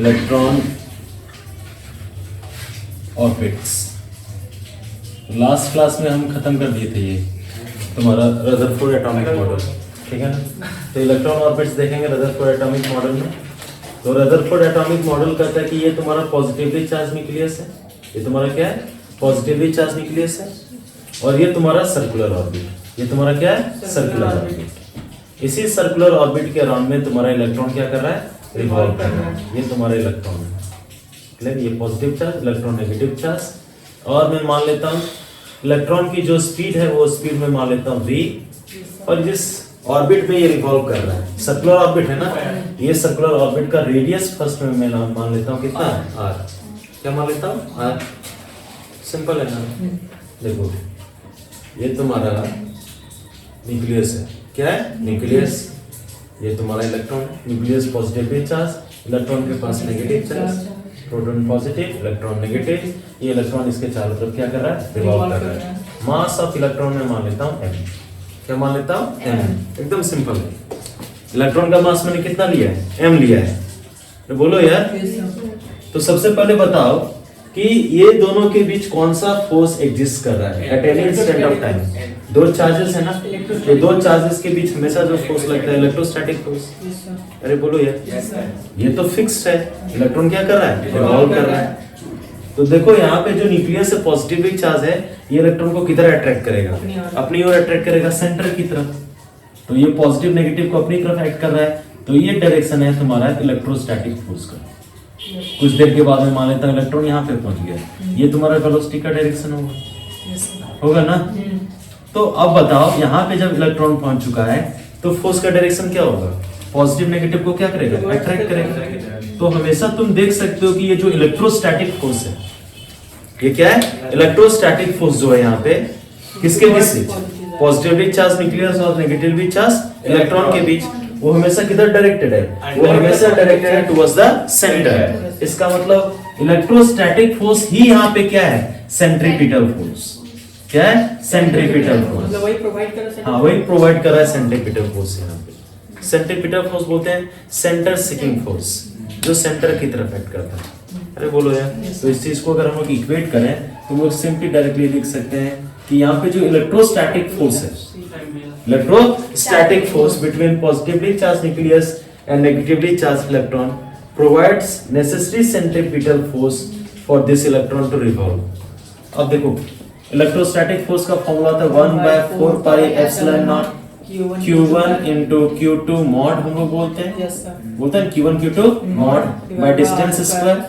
Electron orbits. Last class में हम खत्म कर दिए थे ये तुम्हारा रदरफोर्ड एटॉमिक मॉडल, ठीक है ना। तो इलेक्ट्रॉन ऑर्बिट्स देखेंगे रदरफोर्ड एटॉमिक मॉडल में। तो रदरफोर्ड एटॉमिक मॉडल कहता है कि ये तुम्हारा पॉजिटिवली चार्ज न्यूक्लियस है, ये तुम्हारा क्या है, पॉजिटिवली चार्ज न्यूक्लियस है, और ये तुम्हारा सर्कुलर ऑर्बिट, ये तुम्हारा क्या है, सर्कुलर ऑर्बिट। इसी सर्कुलर ऑर्बिट के अराउंड में तुम्हारा इलेक्ट्रॉन क्या कर रहा है, रिवॉल्व कर रहा है। ये तुम्हारा इलेक्ट्रॉन है, क्लियर। ये positive charge, electron negative charge. और मैं मान लेता हूँ इलेक्ट्रॉन की जो स्पीड है वो स्पीड में मान लेता हूँ v, और जिस ऑर्बिट में ये रिवॉल्व कर रहा है, सर्कुलर ऑर्बिट है ना, ये सर्कुलर ऑर्बिट का रेडियस फर्स्ट में मैं मान लेता हूँ कितना है, r। क्या मान लेता हूँ, r। सिंपल है ना। देखो ये तुम्हारा न्यूक्लियस है, क्या है, न्यूक्लियस। ये तुम्हारा electron, nucleus positively charge, electron के पास negative charge, proton positive, electron negative. ये इलेक्ट्रॉन इसके चारों तरफ क्या कर रहा है, रिवॉल्व कर रहा है। मास ऑफ इलेक्ट्रॉन में मान लेता हूँ m। क्या मान लेता हूँ, m। एकदम सिंपल है। इलेक्ट्रॉन का मास मैंने कितना लिया है, m लिया है। तो बोलो यार, तो सबसे पहले बताओ कि ये दोनों के बीच कौन सा फोर्स एग्जिस्ट कर रहा है at any instant of time. दो चार्जेस है ना, तो दो चार्जेस के बीच हमेशा जो फोर्स लगता है इलेक्ट्रोस्टैटिक फोर्स। अरे बोलो यार, ये तो फिक्स्ड है। इलेक्ट्रॉन क्या कर रहा है, रिवॉल्व कर रहा है। तो देखो यहाँ पे जो न्यूक्लियस है पॉजिटिवली चार्ज है, ये इलेक्ट्रॉन को किधर अट्रैक्ट करेगा, अपनी ओर अट्रैक्ट करेगा, सेंटर की तरफ। तो ये पॉजिटिव नेगेटिव को अपनी तरफ एक्ट कर रहा है। तो ये डायरेक्शन है तुम्हारा इलेक्ट्रोस्टैटिक फोर्स का। कुछ देर के बाद में मान लेता हूँ इलेक्ट्रॉन यहाँ पे पहुंच गया, ये तुम्हारा वेलोसिटी का डायरेक्शन होगा ना। तो अब बताओ यहाँ पे जब इलेक्ट्रॉन पहुंच चुका है तो फोर्स का डायरेक्शन क्या होगा, पॉजिटिव नेगेटिव को क्या करेगा, अट्रैक्ट करेगा। तो हमेशा तुम देख सकते हो कि ये जो इलेक्ट्रोस्टैटिक फोर्स है, ये क्या है, इलेक्ट्रोस्टैटिक फोर्स जो है यहाँ पे किसके बीच से, पॉजिटिवली चार्ज न्यूक्लियस और नेगेटिवली चार्ज इलेक्ट्रॉन के बीच, वो हमेशा किधर डायरेक्टेड है, वो हमेशा डायरेक्टेड है टुवर्ड्स द सेंटर। इसका मतलब इलेक्ट्रोस्टैटिक फोर्स ही यहाँ पे क्या है, सेंट्रीपिटल फोर्स। क्या है, सेंट्रीपिटल फोर्स। वही प्रोवाइड कर रहा है, हाँ वही प्रोवाइड कर रहा है सेंट्रीपिटल फोर्स। यहाँ पे सेंट्रीपिटल फोर्स बोलते हैं सेंटर सीकिंग फोर्स, जो सेंटर की तरफ एक्ट करता है। अरे बोलो यार, तो इस चीज को अगर हम लोग इक्वेट करें तो वो सिंपली डायरेक्टली लिख सकते हैं कि यहाँ पे जो इलेक्ट्रोस्टैटिक फोर्स है, electrostatic force between positively charged nucleus and negatively charged electron provides necessary centripetal force for this electron to revolve। अब देखो इलेक्ट्रोस्टैटिक फोर्स का फॉर्मूला था 1/4 पाई epsilon not Q1 into Q2 mod हम लोग बोलते हैं, बोलते हैं Q1 Q2 mod by distance square,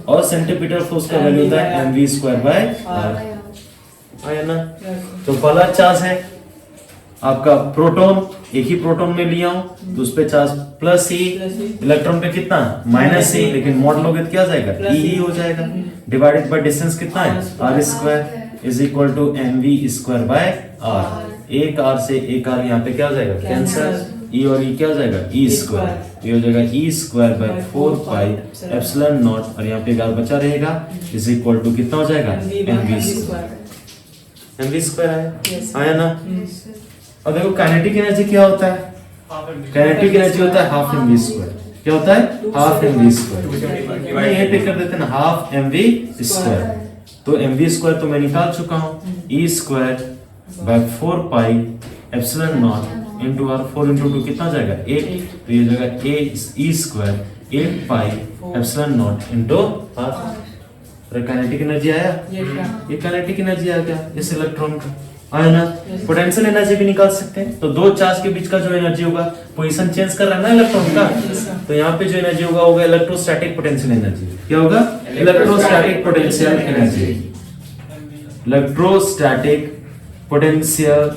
और सेंट्रीपिटल फोर्स का वैल्यू होता है mv square by r। आया ना। तो पहला चार्ज है आपका प्रोटॉन, एक ही प्रोटॉन में लिया हूं तो उस पे चार्ज प्लस ई, इलेक्ट्रॉन पे कितना माइनस ई, लेकिन मॉड लोगे तो क्या जाएगा, ई ही हो जाएगा। डिवाइडेड बाय डिस्टेंस कितना है, r square is equal to m we square by r. एक आर से एक आर यहाँ पे क्या हो जाएगा, कैंसर। ई और ई क्या हो जाएगा, ई स्क्वायर, ये हो जाएगा E square by 4 pi epsilon naught, और यहाँ पे एक आर बचा रहेगा, इज इक्वल टू कितना हो जाएगा, m we square. M we square आया ना। और देखो काइनेटिक एनर्जी क्या होता है, काइनेटिक एनर्जी होता है हाफ एम वी स्क्वायर। क्या होता है, हाफ एम वी स्क्वायर। मैं ये पे कर देते हैं ना, हाफ एम वी स्क्वायर। तो एम वी स्क्वायर तो मैं निकाल चुका हूँ, E square by 4 pi epsilon naught into R. 4 into 2 कितना जाएगा, 8। तो ये जाएगा ए E square 8 pi epsilon naught into R. Kinetic energy आया, ये काइनेटिक एनर्जी आ गया इस इलेक्ट्रॉन का, आया ना। पोटेंशियल एनर्जी भी निकाल सकते हैं। तो दो चार्ज के बीच का जो एनर्जी होगा, पोजीशन चेंज कर रहा है ना इलेक्ट्रॉन का, तो यहाँ पे जो एनर्जी होगा इलेक्ट्रोस्टैटिक पोटेंशियल एनर्जी। क्या होगा, electrostatic potential energy. Electrostatic potential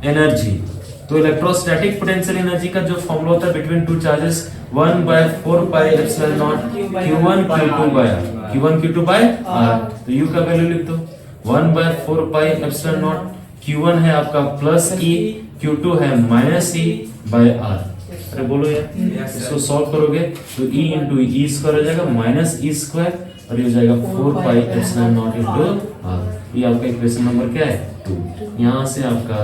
energy. तो इलेक्ट्रोस्टैटिक पोटेंशियल एनर्जी का जो फॉर्मूला होता है between two charges 1/4 pi epsilon not Q1 Q2 by r। Q1 Q2 by r। तो U का वैल्यू लिख दो 1/4 पाई एप्सिलॉन नॉट। Q1 है आपका प्लस E, Q2 है माइनस E by r। अरे बोलो यार, इसको सॉल्व करोगे तो E इंटू ई स्क्वायर हो जाएगा माइनस ई स्क्वायर, और ये हो जाएगा 4 pi epsilon not into r। ये आपका इक्वेशन नंबर क्या है, 2। यहाँ से आपका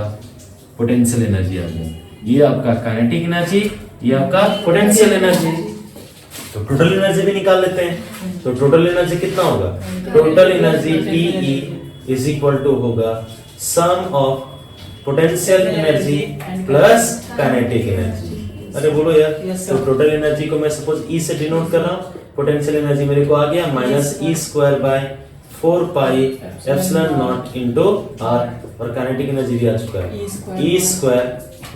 पोटेंशियल एनर्जी आ गई। ये आपका काइनेटिक एनर्जी, ये आपका पोटेंशियल एनर्जी। तो टोटल एनर्जी भी निकाल लेते हैं। तो टोटल एनर्जी कितना होगा? Total energy TE is equal to होगा sum of potential energy plus kinetic energy. अरे बोलो यार, तो टोटल एनर्जी को मैं सपोज E से डिनोट कर रहा हूँ, पोटेंशियल एनर्जी मेरे को आ गया minus E square by 4 pi epsilon naught into R, और काइनेटिक एनर्जी भी आ चुका है E square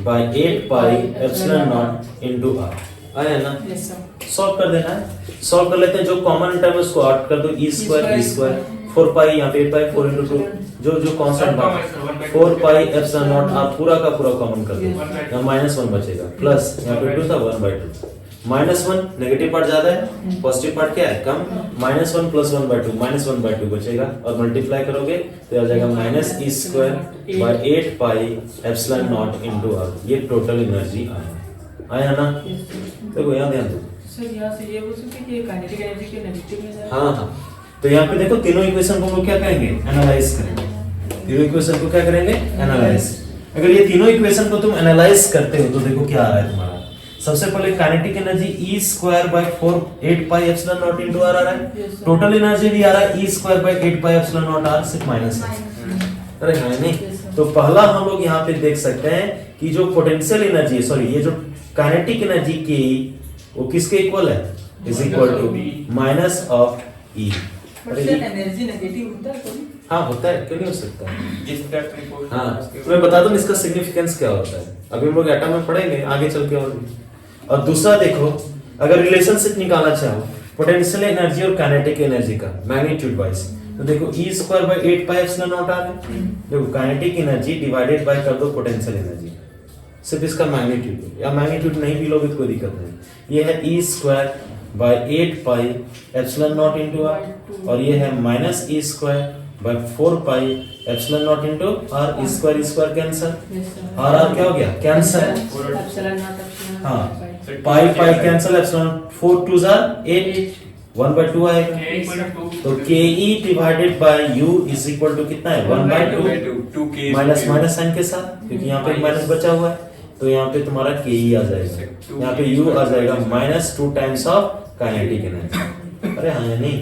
by 8 pi epsilon naught into R। आया ना? सॉल्व कर देना है। सॉल्व कर लेते हैं, जो कॉमन टर्म है उसको आउट कर दो, E स्क्वायर 4 पाई, यहाँ पे 8 पाई 4 into 2, जो कांस्टेंट बात 4 पाई एप्सिलॉन नॉट आप पूरा का पूरा कॉमन कर दो, यहाँ -1 बचेगा, प्लस यहाँ पे 2 था 1/2, -1 नेगेटिव पार्ट ज्यादा है, पॉजिटिव पार्ट क्या है कम, -1 + 1/2 -1/2 बचेगा, और मल्टीप्लाई करोगे तो आ जाएगा -E square by 8 pi epsilon naught into R। ये टोटल एनर्जी आया ना? देखो यहाँ ध्यान दो सर, यहाँ से ये बोल सकते कि काइनेटिक एनर्जी के नेगेटिव में जाएगा। हाँ, तो यहाँ पे देखो तीनों इक्वेशन को हम लोग क्या करेंगे? एनालाइज करेंगे। तीनों इक्वेशन को क्या करेंगे? एनालाइज। अगर ये तीनों इक्वेशन को तुम एनालाइज करते हो तो देखो क्या आ रहा है तुम्हारा। सबसे पहले kinetic energy E square by 4 8 pi epsilon naught into R आ रहा है। टोटल एनर्जी भी आ रहा है E square by 8 pi epsilon not R, सिर्फ माइनस है। अरे है नहीं? तो पहला हम लोग यहाँ पे देख सकते हैं कि जो पोटेंशियल एनर्जी है, सॉरी ये जो काइनेटिक एनर्जी के वो किसके इक्वल है? Is equal to minus of E। Energy negative होता है कभी? हाँ होता है, क्यों नहीं हो सकता है? हाँ, तो मैं बता दूं इसका सिग्निफिकेंस क्या होता है, अभी हम लोग एटम में पढ़ेंगे आगे चल के। और दूसरा देखो, अगर रिलेशनशिप निकालना चाहो पोटेंशियल एनर्जी और काइनेटिक एनर्जी का मैग्नीट्यूड वाइज, तो देखो E square by 8 pi epsilon not R है। देखो काइनेटिक एनर्जी डिवाइडेड बाय कर दो पोटेंशियल एनर्जी, सिर्फ इसका मैग्नीट्यूड, या मैग्नीट्यूड नहीं भी लोगे तो कोई दिक्कत नहीं। ये है E square by 8 pi epsilon naught into R, और ये है -E square by 4 pi epsilon naught into R। Square cancel, R क्या हो गया? कैंसिल। हाँ, पाई कैंसिल, एप्सिलॉन 4 2 8 1/2 आएगा। तो KE divided by U is equal to कितना है? 1/2 माइनस माइनस साइन के साथ, क्योंकि यहाँ पे माइनस बचा हुआ है, तो यहाँ पे तुम्हारा KE आ जाएगा, यहाँ पे U आ जाएगा -2 टाइम्स ऑफ काइनेटिक एनर्जी। अरे हाँ या नहीं?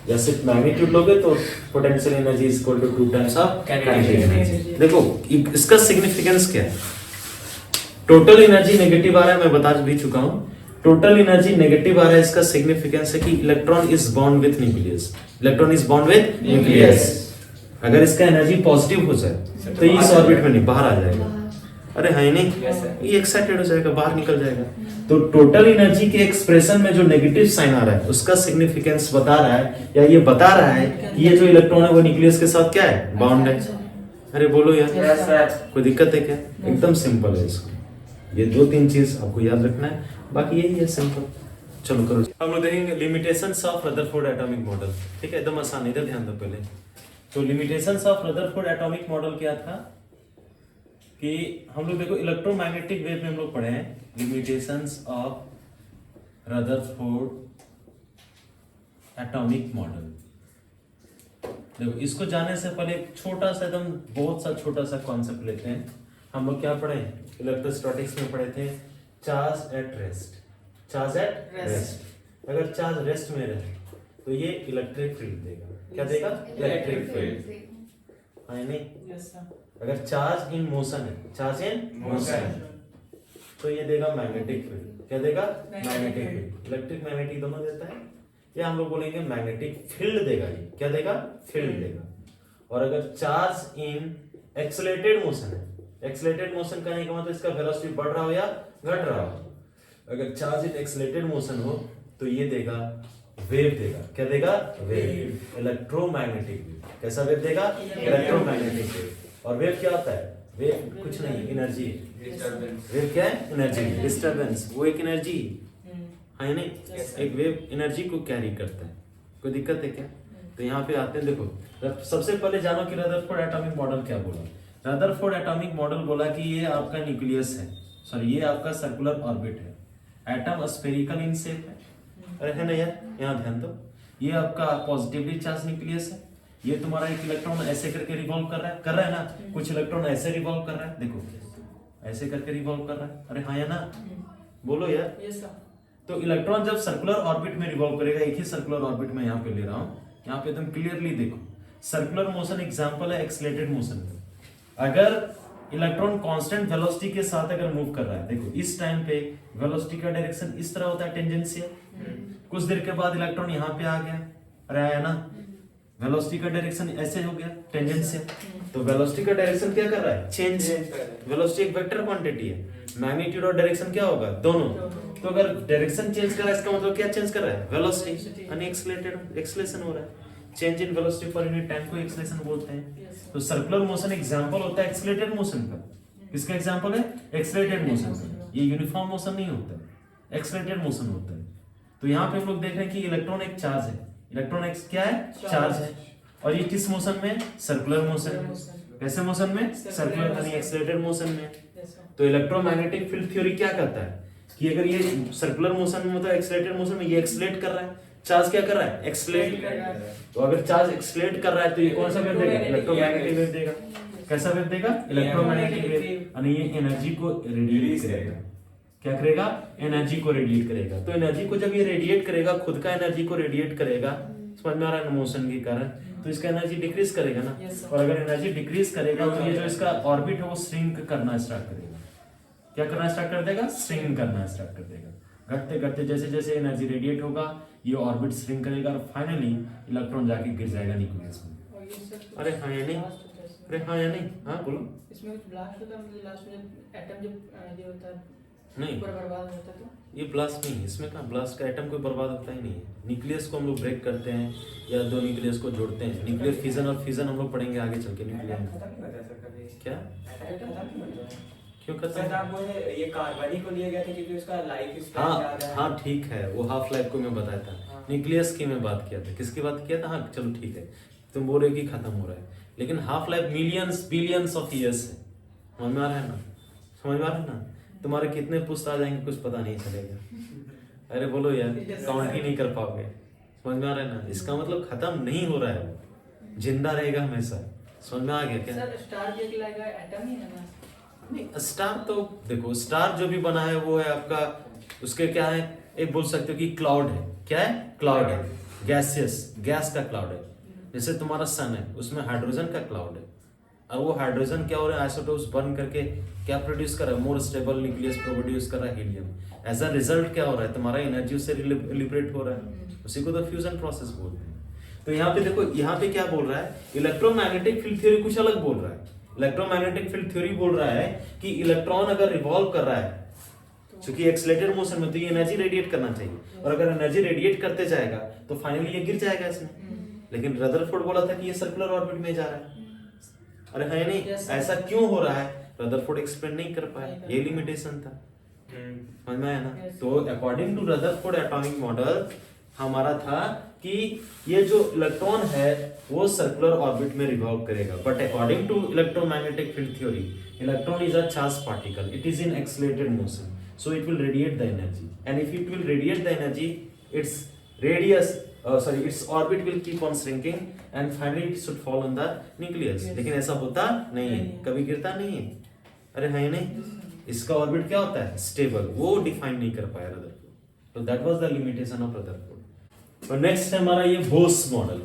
या सिर्फ मैग्नीट्यूड लोगे तो potential energy is equal to 2 times of kinetic energy. देखो इसका सिग्निफिकेंस क्या है? टोटल एनर्जी नेगेटिव आ रहा है, मैं बता भी चुका हूं। टोटल एनर्जी नेगेटिव आ रहा है, इसका सिग्निफिकेंस है कि electron is bond with nucleus. Electron is bond with nucleus. अगर इसका एनर्जी पॉजिटिव हो जाए तो इस ऑर्बिट में नहीं, बाहर आ जाएगा। अरे है नहीं? ये एक्साइटेड हो जाएगा, बाहर निकल जाएगा। तो टोटल एनर्जी के एक्सप्रेशन में जो नेगेटिव साइन आ रहा है उसका सिग्निफिकेंस बता रहा है, या ये बता रहा है कि ये जो इलेक्ट्रॉन है वो न्यूक्लियस के साथ क्या है? बॉन्ड है। अरे बोलो यार, कोई दिक्कत है क्या? एकदम सिंपल है इसको। ये 2-3 चीज आपको याद रखना है, बाकी यही है सिंपल। चलो करो, हम लोग देखेंगे limitations of Rutherford atomic model. ठीक है, एकदम आसान, इधर ध्यान दो पहले। तो limitations of Rutherford atomic model क्या था कि हम लोग देखो इलेक्ट्रोमैग्नेटिक वेव में हम लोग पढ़े हैं limitations of Rutherford atomic model. देखो इसको जाने से पहले एक छोटा सा एकदम बहुत सा छोटा सा कॉन्सेप्ट लेते हैं। हम लोग क्या पढ़े? इलेक्ट्रोस्टैटिक्स में पढ़े the charge at rest. Charge at rest, अगर चार्ज रेस्ट में रहे तो ये इलेक्ट्रिक फील्ड देगा। क्या देगा? Electric field. है नहीं? Yes sir. अगर चार्ज इन मोशन है, चार्ज इन मोशन, तो ये देगा मैग्नेटिक फील्ड। क्या देगा? Magnetic field. इलेक्ट्रिक मैग्नेटिक दोनों देता है, या हम लोग बोलेंगे मैग्नेटिक फील्ड देगा। ये क्या देगा? फील्ड देगा। और अगर चार्ज इन एक्सेलरेटेड मोशन है, एक्सेलरेटेड मोशन कहने का मतलब इसका वेलोसिटी बढ़ रहा हो या घट रहा हो। अगर चार्ज इन एक्सेलरेटेड मोशन हो तो ये देगा वेव देगा। क्या देगा? Wave, electromagnetic wave. कैसा वेव देगा? Electromagnetic wave. और वेव क्या होता है? वेव कुछ नहीं, एनर्जी। वेव क्या है? एनर्जी, डिस्टरबेंस, वो एक एनर्जी है नहीं? एक वेव एनर्जी को कैरी करता है। कोई दिक्कत है क्या? तो यहाँ पे आते हैं, देखो सबसे पहले जानो कि रदरफोर्ड एटॉमिक मॉडल क्या बोला। रदरफोर्ड एटॉमिक मॉडल बोला कि ये आपका न्यूक्लियस है, सॉरी ये आपका सर्कुलर ऑर्बिट है, एटम स्फेरिकल इन शेप है। अरे है ना यार, यहाँ ध्यान दो, ये आपका पॉजिटिवली चार्ज न्यूक्लियस है। ये तुम्हारा एक इलेक्ट्रॉन ऐसे करके रिवॉल्व कर रहा है ना, कुछ इलेक्ट्रॉन ऐसे रिवॉल्व कर रहा है, देखो ऐसे करके रिवॉल्व कर रहा है। अरे हाँ या ना? बोलो यार। Yes sir. तो इलेक्ट्रॉन जब सर्कुलर ऑर्बिट में रिवॉल्व करेगा, एक ही सर्कुलर ऑर्बिट में यहाँ पे ले रहा हूँ, यहाँ पे एकदम क्लियरली देखो, सर्कुलर मोशन एग्जांपल है एक्सलेटेड मोशन का। अगर इलेक्ट्रॉन कांस्टेंट वेलोसिटी के साथ अगर मूव कर रहा है, देखो इस टाइम पे वेलोसिटी का डायरेक्शन इस तरह होता है टेंजेंशियल, कुछ देर के बाद इलेक्ट्रॉन यहाँ पे आ गया, अरे आया ना, वेलोसिटी का डायरेक्शन ऐसे हो गया टेंजेंशियल, तो वेलोसिटी का डायरेक्शन क्या कर रहा है, चेंज। वेलोसिटी एक वेक्टर क्वांटिटी है, मैग्नीट्यूड और डायरेक्शन क्या होगा, दोनों। तो अगर डायरेक्शन चेंज कर रहा है, इसका मतलब क्या चेंज कर रहा है, वेलोसिटी, यानी एक्सेलरेशन हो रहा है। Change in velocity per unit time को एक्सेलरेशन बोलते हैं। तो सर्कुलर मोशन एग्जांपल होता है एक्सेलरेटेड मोशन का। किसका एग्जांपल है, एक्सेलरेटेड मोशन का। ये यूनिफॉर्म मोशन नहीं होता है, एक्सेलरेटेड मोशन होता है। तो यहाँ पे हम लोग देख रहे हैं कि इलेक्ट्रॉन एक चार्ज है, इलेक्ट्रॉन एक क्या है, चार्ज है, और ये किस मोशन में, सर्कुलर मोशन। कैसे मोशन में, सर्कुलर यानी एक्सेलरेटेड मोशन में। तो इलेक्ट्रोमैग्नेटिक फील्ड थ्योरी क्या कहता है कि अगर ये सर्कुलर मोशन में, मतलब एक्सेलरेटेड मोशन में, ये एक्सेलरेट कर रहा है, चार्ज क्या कर रहा है, एक्सेलरेट। तो अगर चार्ज एक्सेलरेट कर रहा है तो ये कौन सा वेव देगा, इलेक्ट्रोमैग्नेटिक वेव देगा। कैसा वेव देगा, इलेक्ट्रोमैग्नेटिक वेव, यानी ये एनर्जी को रेडिएट करेगा। क्या करेगा, एनर्जी को रेडिएट करेगा। तो एनर्जी को जब ये रेडिएट करेगा, खुद का एनर्जी को रेडिएट करेगा, समझ में आ रहा है, मोशन के कारण, तो इसका एनर्जी डिक्रीज करेगा ना। और अगर एनर्जी डिक्रीज करेगा तो ये जो इसका ऑर्बिट है वो श्रिंक करना स्टार्ट करेगा। क्या करना स्टार्ट कर देगा, श्रिंक करना स्टार्ट कर देगा। घटते घटते जैसे जैसे एनर्जी रेडिएट होगा, ये ऑर्बिट श्रिंक करेगा और फाइनली इलेक्ट्रॉन जाके गिर जाएगा न्यूक्लियस में। अरे हाँ या नहीं, अरे हाँ या नहीं, हाँ बोलो। इसमें कुछ ब्लास्ट होता है, मतलब लास्ट में जब एटम जब ये होता है नहीं, पूरा बर्बाद होता है, तो ये ब्लास्ट नहीं है, इसमें कहाँ ब्लास्ट का, एटम कोई बर्बाद होता ही नहीं है। न्यूक्लियस को हम लोग ब्रेक करते हैं या दो न्यूक्लियस को जोड़ते हैं, न्यूक्लियर फिजन और फ्यूजन हम लोग पढ़ेंगे आगे चल के न्यूक्लियर में। क्या क्यों खत्म, आप बोले ये कार्बन को लिया गया था क्योंकि उसका लाइफ स्पैन हाँ ज्यादा है। हाँ ठीक है, वो हाफ लाइफ को मैं बताया था, न्यूक्लियस की मैं बात किया था। किसकी बात किया था, हाँ चलो ठीक है, तुम बोल रहे कि खत्म हो रहा है, लेकिन half life millions billions of years है। समझ में आ रहा है ना, समझ में आ रहा है ना। तुम्हारे कितने पुस्त आ जाएंगे कुछ पता नहीं चलेगा। अरे बोलो यार, काउंट ही नहीं कर पाओगे। समझ में आ रहा है ना, इसका मतलब खत्म नहीं हो रहा है, वो जिंदा रहेगा हमेशा। समझ में आ गया क्या। सर स्टार जो कहलाएगा एटम ही है ना। नहीं, स्टार तो देखो, स्टार जो भी बना है वो है आपका, उसके क्या है, एक बोल सकते हो कि क्लाउड है। क्या है, क्लाउड है, गैसियस, गैस का क्लाउड है। जैसे तुम्हारा सन है, उसमें हाइड्रोजन का क्लाउड है, और वो हाइड्रोजन क्या हो रहा है, आइसोटोप्स बर्न करके क्या प्रोड्यूस कर रहा है, मोर स्टेबल न्यूक्लियस प्रोड्यूस कर रहा है, हीलियम। एज अ रिजल्ट क्या हो रहा है, तुम्हारा एनर्जी उससे लिबरेट हो रहा है, उसी को तो फ्यूजन प्रोसेस बोलते हैं। तो यहाँ पे देखो, यहाँ पे क्या बोल रहा है, इलेक्ट्रोमैग्नेटिक फील्ड थ्योरी कुछ अलग बोल रहा है। इलेक्ट्रोमैग्नेटिक फील्ड थ्योरी बोल रहा है कि इलेक्ट्रॉन अगर रिवॉल्व कर रहा है, क्योंकि एक्सेलरेटेड मोशन में, तो ये एनर्जी रेडिएट करना चाहिए, और अगर एनर्जी रेडिएट करते जाएगा तो फाइनली ये गिर जाएगा इसमें। लेकिन रदरफोर्ड बोला था कि ये सर्कुलर ऑर्बिट में जा रहा है। अरे है नहीं, ऐसा क्यों हो रहा है, रदरफोर्ड एक्सप्लेन नहीं कर पाया, ये लिमिटेशन था। समझ में आया ना। तो according to Rutherford atomic model हमारा था कि ये जो इलेक्ट्रॉन है वो सर्कुलर ऑर्बिट में रिवॉल्व करेगा, but according to electromagnetic field theory, electron is a charge particle, it is in accelerated motion, so it will radiate the energy, and if it will radiate the energy, its radius its orbit will keep on shrinking and finally it should fall on the nucleus. लेकिन ऐसा होता नहीं है, कभी गिरता नहीं है। अरे है नहीं, इसका ऑर्बिट क्या होता है, स्टेबल, वो डिफाइन नहीं कर पाया रदरफोर्ड, तो that was the limitation of Rutherford. और नेक्स्ट है हमारा ये बोस मॉडल।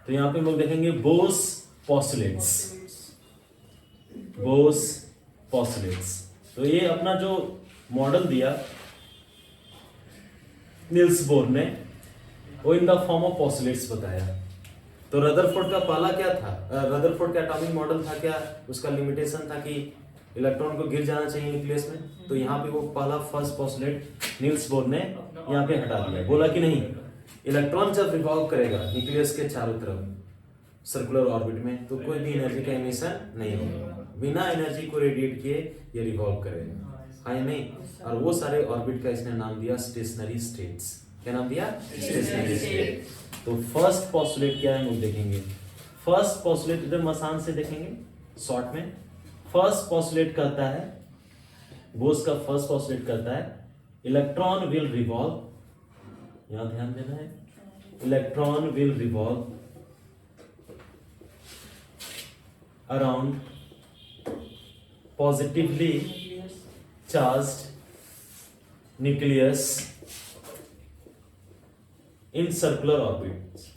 तो यहाँ पे हम लोग देखेंगे बोस पोस्टुलेट्स, बोस पोस्टुलेट्स। तो ये अपना जो मॉडल दिया निल्स बोर ने, वो in the form of postulates बताया। तो रदरफोर्ड का पहला क्या था, रदरफोर्ड का एटॉमिक मॉडल था क्या, उसका लिमिटेशन था कि इलेक्ट्रॉन को गिर जाना चाहिए न्यूक्लियस में, तो यहाँ पे वो पहला फर्स्ट पोस्टुलेट निल्स बोर ने यहाँ पे हटा दिया। बोला कि नहीं, इलेक्ट्रॉन जब रिवॉल्व करेगा न्यूक्लियस के चारों तरफ सर्कुलर ऑर्बिट में, तो कोई भी एनर्जी का एमिशन नहीं होगा, बिना एनर्जी को रेडिएट किए ये रिवॉल्व करेगा, हाँ या नहीं। और वो सारे ऑर्बिट का इसने नाम दिया स्टेशनरी स्टेट्स। क्या नाम दिया, स्टेशनरी स्टेट। तो फर्स्ट पोस्टुलेट क्या है हम लोग देखेंगे। फर्स्ट पोस्टुलेट एकदम आसान से देखेंगे शॉर्ट में। फर्स्ट पोस्टुलेट कहता है, बोस का फर्स्ट पोस्टुलेट कहता है, इलेक्ट्रॉन विल रिवॉल्व, यहां ध्यान देना है, electron will revolve around positively charged nucleus in circular orbits,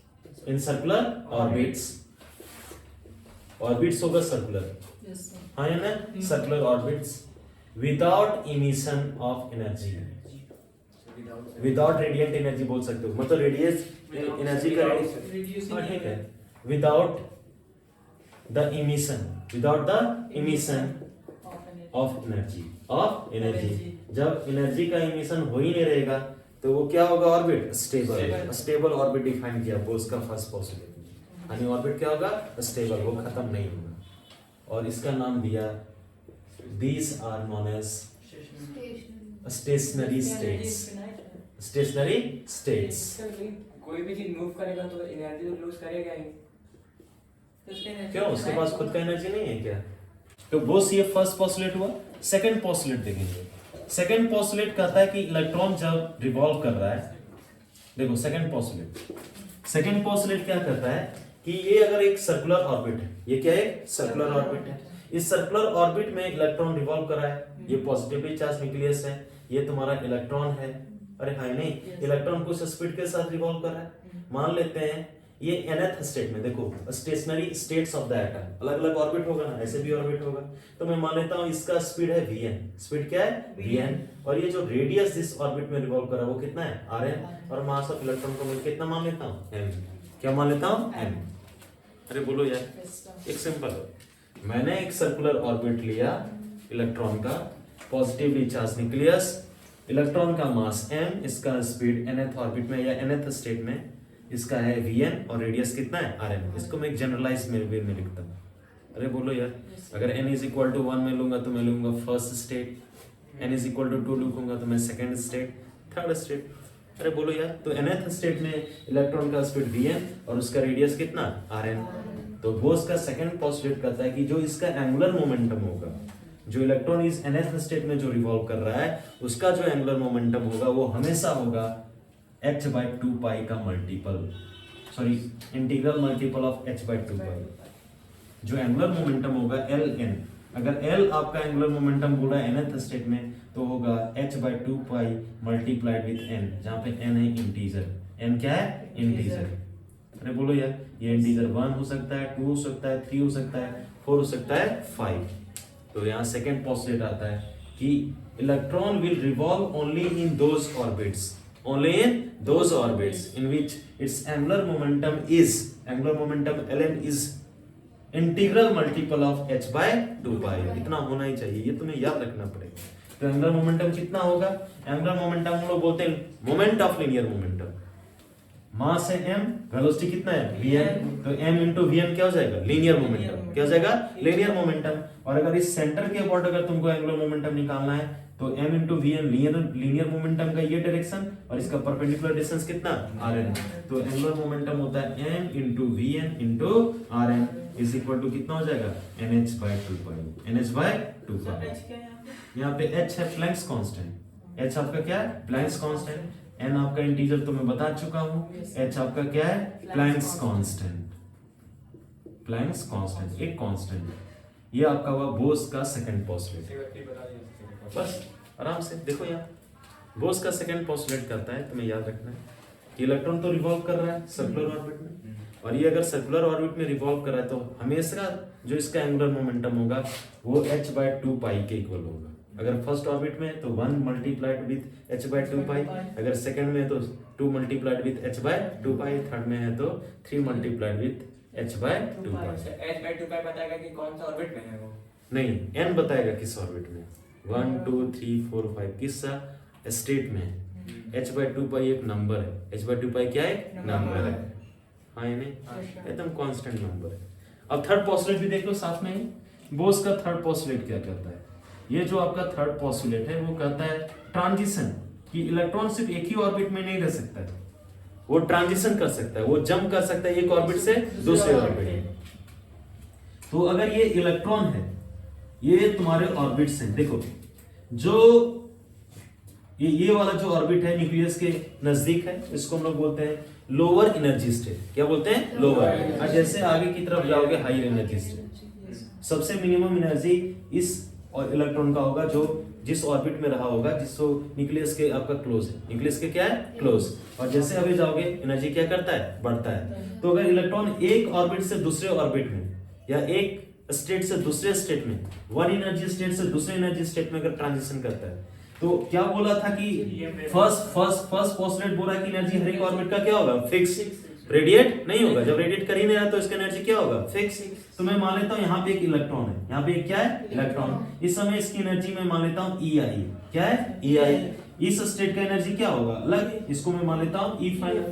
in circular orbits, orbits होगा सर्कुलर, Yes, sir. हाँ है ना, circular orbits without emission of energy, without radiant energy बोल सकते हो, मतलब रेडियस एनर्जी का Reducing हाँ ठीक है, without the emission, without the emission of energy. Of energy, जब एनर्जी का इमिशन हो ही नहीं रहेगा तो वो क्या होगा, orbit stable, stable orbit define किया बोस का फर्स्ट पॉसिबिलिटी, यानी ऑर्बिट क्या होगा, स्टेबल, वो खत्म नहीं होगा, और इसका नाम दिया these are known as stationary states, stationary states. कोई भी चीज मूव करेगा तो एनर्जी तो लूज करेगा ही। क्यों, उसके पास खुद का एनर्जी नहीं है क्या? तो बोस ये फर्स्ट पोस्टुलेट हुआ। सेकंड पोस्टुलेट देखेंगे। सेकंड पोस्टुलेट कहता है कि इलेक्ट्रॉन जब रिवॉल्व कर रहा है, देखो सेकंड पोस्टुलेट क्या कहता है कि ये अगर एक सर्कुलर ऑर्बिट है, ये क्या है, सर्कुलर ऑर्बिट है, इस सर्कुलर ऑर्बिट में इलेक्ट्रॉन रिवॉल्व कर रहा है, ये पॉजिटिवली चार्ज न्यूक्लियस है, ये तुम्हारा इलेक्ट्रॉन है, अरे हाय नहीं, इलेक्ट्रॉन कुछ स्पीड के साथ रिवॉल्व कर रहा है। मान लेते हैं ये nth स्टेट में, देखो stationery states of the atom, अलग अलग ऑर्बिट होगा ना, ऐसे भी ऑर्बिट होगा, तो मैं मान लेता हूं इसका स्पीड है vn, स्पीड क्या है vn, और ये जो रेडियस जिस ऑर्बिट में रिवॉल्व कर रहा है वो कितना है rn, और मास ऑफ इलेक्ट्रॉन को मैं कितना मान लेता हूं m, क्या मान लेता हूं m। अरे बोलो यार, एक सिंपल है, मैंने एक सर्कुलर ऑर्बिट लिया इलेक्ट्रॉन का, पॉजिटिवली चार्ज न्यूक्लियस, इलेक्ट्रॉन का मास m, इसका स्पीड nth ऑर्बिट में या nth स्टेट में इसका है vn, और रेडियस कितना है rn। इसको मैं एक जनरलाइज वे में लिखता हूँ। अरे बोलो यार, अगर n इज इक्वल टू 1 में लूंगा तो मैं लूंगा first state, n is equal to 2 लूंगा तो मैं सेकंड स्टेट, थर्ड स्टेट। अरे बोलो यार, तो nth स्टेट में इलेक्ट्रॉन का स्पीड vn और उसका रेडियस कितना rn। तो बोस का सेकंड पोस्टुलेट कहता है कि जो इसका एंगुलर मोमेंटम होगा, जो इलेक्ट्रॉन इस nth स्टेट में जो रिवॉल्व कर रहा है, उसका जो एंगुलर मोमेंटम होगा वो हमेशा होगा h/2 पाई का multiple, sorry integral multiple of h/2 पाई। जो एंगुलर मोमेंटम होगा ln, अगर l आपका एंगुलर मोमेंटम बोला nth स्टेट में तो होगा h/2 pi multiplied with n, जहां पे n है इंटीजर, n क्या है इंटीजर। अरे बोलो यार, ये इंटीजर 1 हो सकता है, 2 हो सकता है, 3 हो सकता है, 4 हो सकता है, 5। तो यहाँ सेकंड पोस्टुलेट आता है कि electron will revolve only in those orbits, only in those orbits in which its angular momentum ln is integral multiple of h/2 pi। इतना होना ही चाहिए, ये तुम्हें याद रखना पड़ेगा। तो एंगुलर मोमेंटम कितना होगा, एंगुलर मोमेंटम हम लोग बोलते हैं मोमेंट ऑफ लीनियर मोमेंटम, मास है m, वेलोसिटी कितना है vn, तो m into vn क्या हो जाएगा, लीनियर मोमेंटम, क्या हो जाएगा लीनियर मोमेंटम। और अगर इस सेंटर के अबाउट अगर तुमको एंगुलर मोमेंटम निकालना है तो m into vn linear momentum का ये डायरेक्शन, और इसका परपेंडिकुलर डिस्टेंस कितना rn, तो एंगुलर मोमेंटम होता है m into vn into rn is equal to कितना हो जाएगा nh/2 पाई, nh/2 पाई। यहाँ पे h है प्लैंक्स कांस्टेंट, h आपका क्या है प्लैंक्स कांस्टेंट, n आपका इंटीजर तो मैं बता चुका हूँ, h आपका क्या है प्लैंक्स कांस्टेंट, प्लैंक्स कांस्टेंट एक कांस्टेंट। ये आपका हुआ बोस का सेकंड पोस्टुलेट। बस आराम से देखो यार, बोस का सेकंड पोस्टुलेट करता है, तुम्हें याद रखना है कि इलेक्ट्रॉन तो रिवॉल्व कर रहा है सर्कुलर ऑर्बिट में, और ये अगर सर्कुलर ऑर्बिट में रिवॉल्व कर रहा है तो हमेशा जो इसका एंगुलर मोमेंटम होगा वो h/2 पाई के इक्वल होगा। अगर फर्स्ट ऑर्बिट में तो 1 मल्टीप्लाइड विद h/2 पाई, अगर सेकंड में तो 2 multiplied with h/2 pi, third में है तो 3 multiplied with h/2 pi. h/2 पाई बताएगा कि कौन सा ऑर्बिट में है वो, नहीं n बताएगा किस ऑर्बिट में, 1 2 3 4 5 किस स्टेट में। h/2 पाई एक नंबर है, h/2 पाई क्या है नंबर है, हाँ या नहीं, एकदम कांस्टेंट नंबर है। अब थर्ड पोस्टुलेट भी देख लो साथ में ही। बोस का थर्ड पोस्टुलेट क्या कहता है, ये जो आपका थर्ड पोस्टुलेट है वो कहता है ट्रांजिशन, कि इलेक्ट्रॉन सिर्फ एक ही ऑर्बिट में नहीं रह सकता है, वो ट्रांजिशन कर सकता है, वो जंप कर सकता है एक ऑर्बिट से दूसरे ऑर्बिट में। तो अगर ये इलेक्ट्रॉन है, ये तुम्हारे ऑर्बिट्स हैं, देखो जो ये वाला जो ऑर्बिट है न्यूक्लियस के नजदीक है, इसको हम लोग बोलते हैं लोअर एनर्जी स्टेट। क्या बोलते हैं लोअर, और जैसे आगे की तरफ जाओगे हायर एनर्जी स्टेट। सबसे मिनिमम एनर्जी इस इलेक्ट्रॉन का होगा जो जिस ऑर्बिट में रहा होगा, जिसको न्यूक्लियस के आपका क्लोज है, न्यूक्लियस के क्या है क्लोज, और जैसे आगे जाओगे एनर्जी क्या करता है बढ़ता है। तो अगर इलेक्ट्रॉन एक ऑर्बिट से दूसरे ऑर्बिट में या एक स्टेट से दूसरे स्टेट में, वन एनर्जी स्टेट से दूसरे एनर्जी स्टेट में अगर ट्रांजिशन करता है, तो क्या बोला था कि फर्स्ट पोस्टुलेट बोला कि एनर्जी हर एक ऑर्बिट का क्या होगा फिक्स, रेडिएट नहीं होगा। जब रेडिएट कर ही नहीं रहा तो इसका एनर्जी क्या होगा फिक्स। तो मैं मान लेता हूं यहाँ पे एक इलेक्ट्रॉन है, यहाँ पे एक क्या है इलेक्ट्रॉन, इस समय इसकी एनर्जी मैं मान लेता हूं EI, क्या है EI। इस स्टेट का एनर्जी क्या होगा अलग, इसको मैं मान लेता हूं E फाइनल।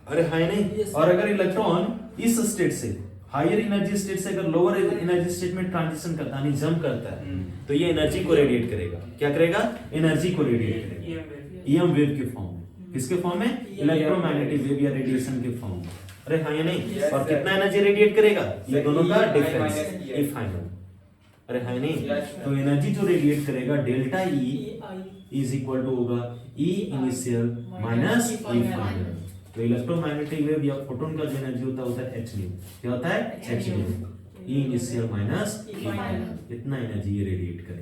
अरे है नहीं। और अगर इलेक्ट्रॉन इस स्टेट से हायर एनर्जी स्टेट से अगर लोअर एनर्जी स्टेट में ट्रांजिशन करता है, जंप करता है, तो ये एनर्जी को रेडिएट करेगा। क्या करेगा, एनर्जी को रेडिएट करेगा EM वेव के फॉर्म में। किसके फॉर्म में, इलेक्ट्रोमैग्नेटिक वेव या रेडिएशन के फॉर्म में। अरे हाँ या नहीं। और कितना एनर्जी रेडिएट करेगा, ये दोनों का डिफरेंस E फाइनल। अरे है नहीं। तो एनर्जी जो रेडिएट करेगा delta E is equal to होगा E initial minus E final. तो इलेक्ट्रोमैग्नेटिक वेव या फोटोन का जो एनर्जी होता है h न्यू। क्या होता है h new. E initial minus E final, इतना एनर्जी ये रेडिएट करेगा।